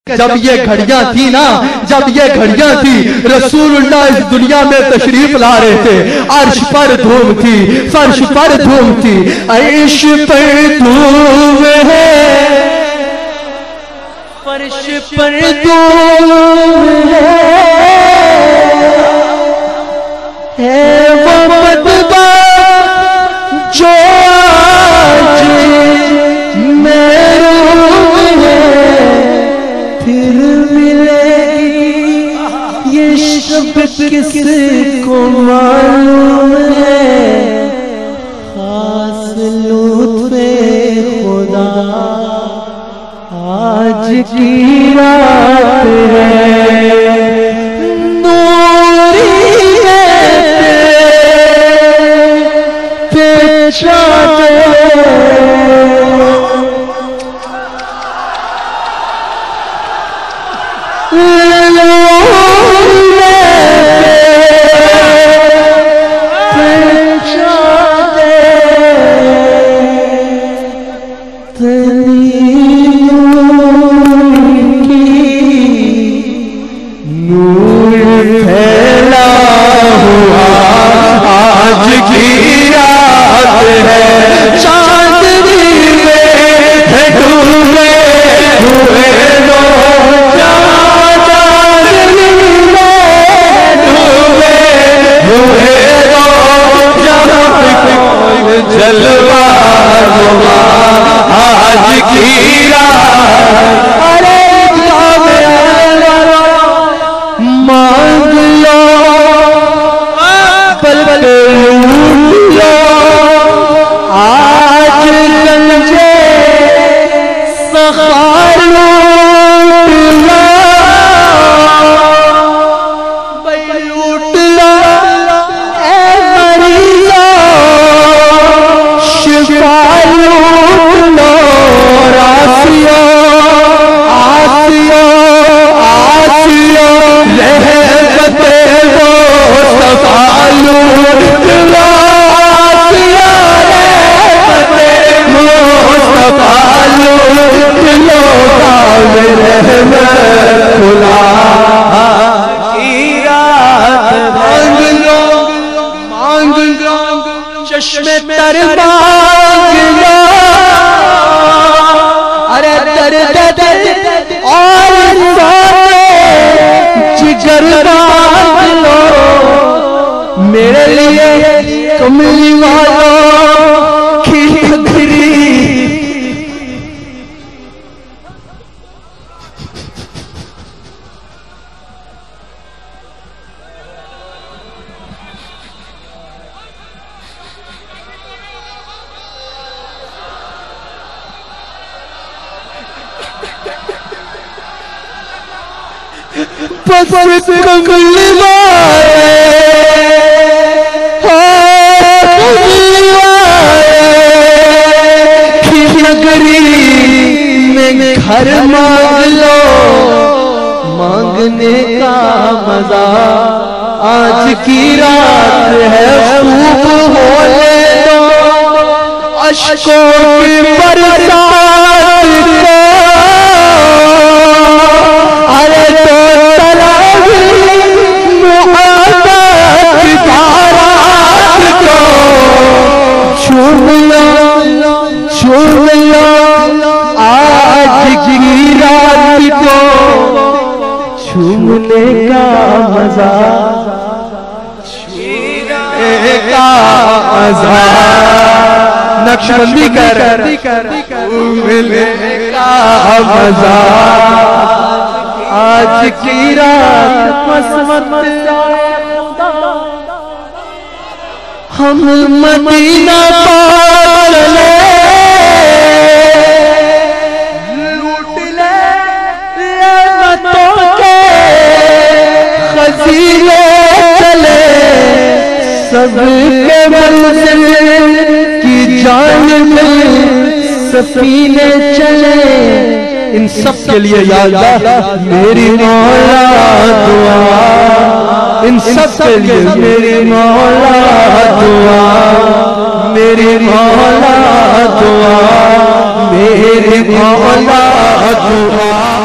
जब ये घड़ियां थी ना, जब ये घड़ियां थी, रसूलुल्लाह इस दुनिया में तशरीफ ला रहे थे। अर्श पर धूम थी, फर्श पर धूम थी, अर्श पर धूम है, फर्श पर धूम है वो मतबा जो आज महरूम है, फिर मिलेगी ये शब किसको मालूम है। खास लुत्फ़े खुदा आज की रात है, नूरी पेशा चश्मे तर मांग लो, अरे दर्द दर्द और जिगर मांग लो, मेरे लिए कमली वालों की खिरी बस कमली वाले की नगरी में घर मांग लो, मांगने का मजा आज की रात है, खूब होने दो अश्कों की बरसात को, अरे तो छूम लो आज की रात को, छूमने का मजा, छूमने का मजा, नक्शबंदी कर छूमने का मजा आज की रात हम मदीना चले, लूट ले रहमतों के खजीने चले, सबके मंजिल की जानिब सफीने चले। इन सब के लिए या अल्लाह मेरी मौला दुआ, इन सब के लिए मेरी मौला दुआ, मेरी मौला दुआ, मेरी मौला दुआ।